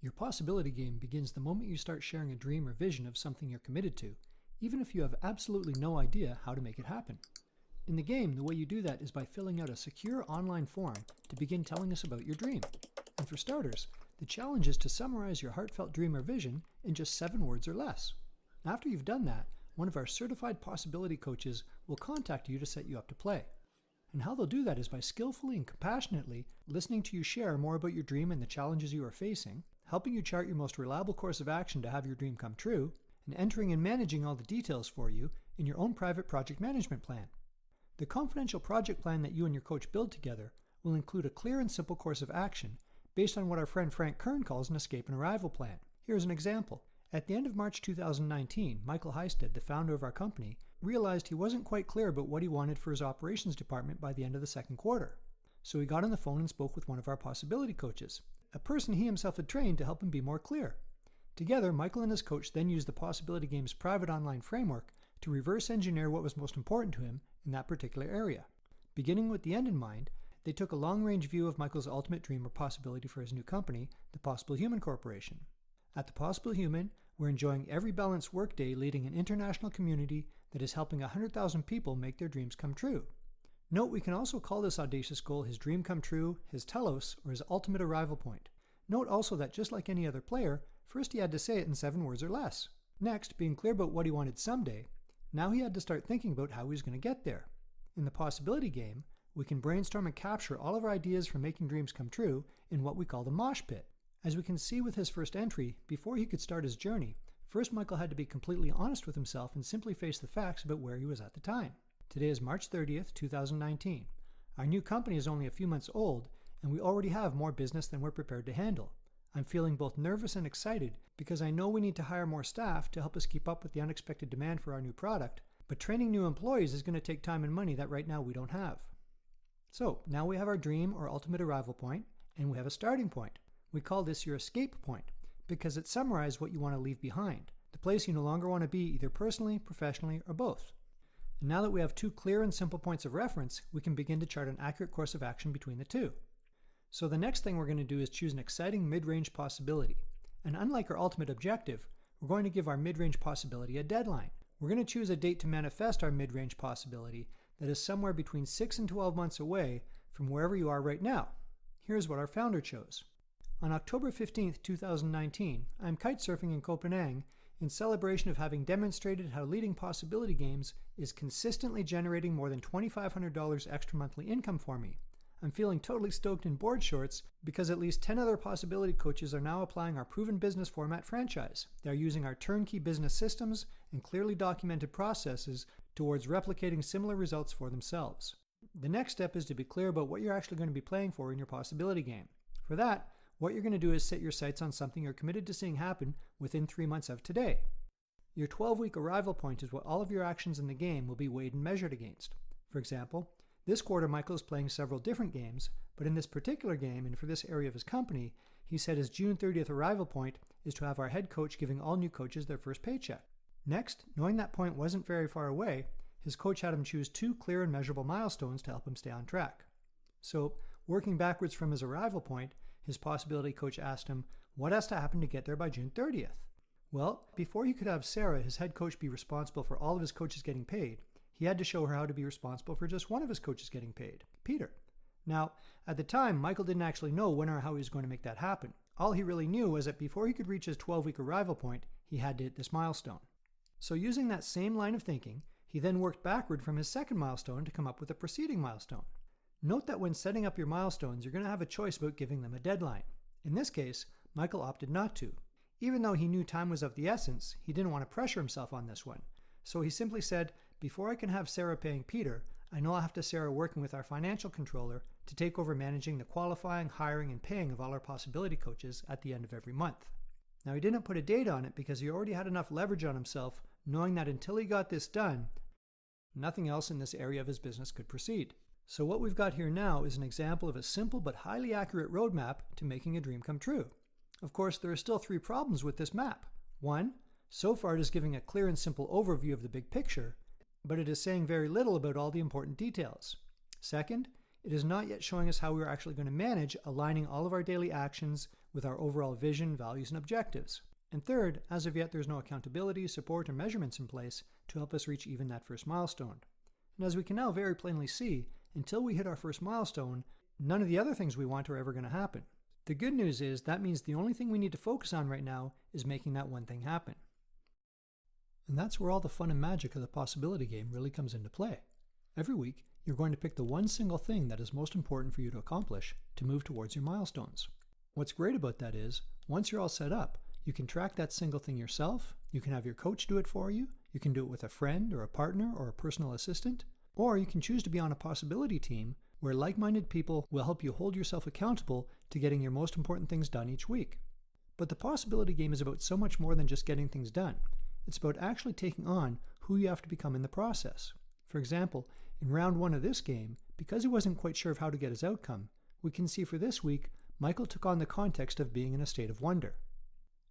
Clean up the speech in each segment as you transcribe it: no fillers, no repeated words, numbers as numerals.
Your possibility game begins the moment you start sharing a dream or vision of something you're committed to, even if you have absolutely no idea how to make it happen. In the game, the way you do that is by filling out a secure online form to begin telling us about your dream. And for starters, the challenge is to summarize your heartfelt dream or vision in just 7 words or less. After you've done that, one of our certified possibility coaches will contact you to set you up to play. And how they'll do that is by skillfully and compassionately listening to you share more about your dream and the challenges you are facing, helping you chart your most reliable course of action to have your dream come true, and entering and managing all the details for you in your own private project management plan. The confidential project plan that you and your coach build together will include a clear and simple course of action based on what our friend Frank Kern calls an escape and arrival plan. Here's an example. At the end of March 2019, Michael Heisted, the founder of our company, realized he wasn't quite clear about what he wanted for his operations department by the end of the second quarter. So he got on the phone and spoke with one of our possibility coaches, a person he himself had trained to help him be more clear. Together, Michael and his coach then used the Possibility Game's private online framework to reverse engineer what was most important to him in that particular area. Beginning with the end in mind, they took a long-range view of Michael's ultimate dream or possibility for his new company, the Possible Human Corporation. At the Possible Human, we're enjoying every balanced workday leading an international community that is helping 100,000 people make their dreams come true. Note we can also call this audacious goal his dream come true, his telos, or his ultimate arrival point. Note also that just like any other player, first he had to say it in 7 words or less. Next, being clear about what he wanted someday, now he had to start thinking about how he was going to get there. In the Possibility Game, we can brainstorm and capture all of our ideas for making dreams come true in what we call the mosh pit. As we can see with his first entry, before he could start his journey, first Michael had to be completely honest with himself and simply face the facts about where he was at the time. Today is March 30th, 2019. Our new company is only a few months old, and we already have more business than we're prepared to handle. I'm feeling both nervous and excited because I know we need to hire more staff to help us keep up with the unexpected demand for our new product, but training new employees is going to take time and money that right now we don't have. So now we have our dream or ultimate arrival point, and we have a starting point. We call this your escape point because it summarizes what you want to leave behind, the place you no longer want to be either personally, professionally, or both. And now that we have 2 clear and simple points of reference, we can begin to chart an accurate course of action between the 2. So the next thing we're going to do is choose an exciting mid-range possibility. And unlike our ultimate objective, we're going to give our mid-range possibility a deadline. We're going to choose a date to manifest our mid-range possibility that is somewhere between 6 and 12 months away from wherever you are right now. Here's what our founder chose. On October 15th, 2019, I'm kitesurfing in Copenhagen in celebration of having demonstrated how leading possibility games is consistently generating more than $2,500 extra monthly income for me. I'm feeling totally stoked in board shorts because at least 10 other possibility coaches are now applying our proven business format franchise. They're using our turnkey business systems and clearly documented processes towards replicating similar results for themselves. The next step is to be clear about what you're actually going to be playing for in your possibility game. For that, what you're going to do is set your sights on something you're committed to seeing happen within 3 months of today. Your 12-week arrival point is what all of your actions in the game will be weighed and measured against. For example, this quarter Michael is playing several different games, but in this particular game and for this area of his company, he said his June 30th arrival point is to have our head coach giving all new coaches their first paycheck. Next, knowing that point wasn't very far away, his coach had him choose 2 clear and measurable milestones to help him stay on track. So, working backwards from his arrival point, his possibility coach asked him, what has to happen to get there by June 30th? Well, before he could have Sarah, his head coach, be responsible for all of his coaches getting paid, he had to show her how to be responsible for just one of his coaches getting paid, Peter. Now, at the time, Michael didn't actually know when or how he was going to make that happen. All he really knew was that before he could reach his 12-week arrival point, he had to hit this milestone. So using that same line of thinking, he then worked backward from his second milestone to come up with a preceding milestone. Note that when setting up your milestones, you're going to have a choice about giving them a deadline. In this case, Michael opted not to. Even though he knew time was of the essence, he didn't want to pressure himself on this one. So he simply said, before I can have Sarah paying Peter, I know I'll have to Sarah working with our financial controller to take over managing the qualifying, hiring, and paying of all our possibility coaches at the end of every month. Now he didn't put a date on it because he already had enough leverage on himself, knowing that until he got this done, nothing else in this area of his business could proceed. So what we've got here now is an example of a simple but highly accurate roadmap to making a dream come true. Of course, there are still 3 problems with this map. 1, so far it is giving a clear and simple overview of the big picture, but it is saying very little about all the important details. Second, it is not yet showing us how we are actually going to manage aligning all of our daily actions with our overall vision, values, and objectives. And third, as of yet, there's no accountability, support, or measurements in place to help us reach even that first milestone. And as we can now very plainly see, until we hit our first milestone, none of the other things we want are ever going to happen. The good news is that means the only thing we need to focus on right now is making that one thing happen. And that's where all the fun and magic of the possibility game really comes into play. Every week, you're going to pick the one single thing that is most important for you to accomplish to move towards your milestones. What's great about that is, once you're all set up, you can track that single thing yourself, you can have your coach do it for you, you can do it with a friend or a partner or a personal assistant, or you can choose to be on a possibility team where like-minded people will help you hold yourself accountable to getting your most important things done each week. But the possibility game is about so much more than just getting things done. It's about actually taking on who you have to become in the process. For example, in round 1 of this game, because he wasn't quite sure of how to get his outcome, we can see for this week, Michael took on the context of being in a state of wonder.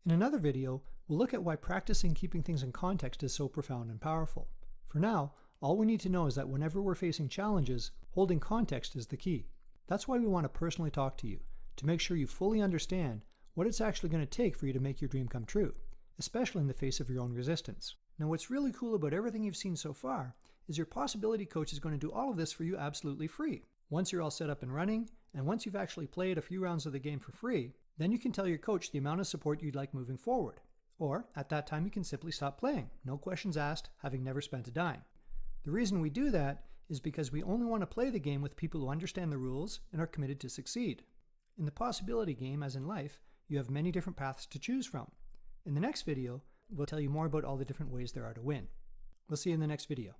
In another video, we'll look at why practicing keeping things in context is so profound and powerful. For now, all we need to know is that whenever we're facing challenges, holding context is the key. That's why we want to personally talk to you, to make sure you fully understand what it's actually going to take for you to make your dream come true, especially in the face of your own resistance. Now, what's really cool about everything you've seen so far is your possibility coach is going to do all of this for you absolutely free. Once you're all set up and running, and once you've actually played a few rounds of the game for free, then you can tell your coach the amount of support you'd like moving forward. Or, at that time, you can simply stop playing, no questions asked, having never spent a dime. The reason we do that is because we only want to play the game with people who understand the rules and are committed to succeed. In the possibility game, as in life, you have many different paths to choose from. In the next video, we'll tell you more about all the different ways there are to win. We'll see you in the next video.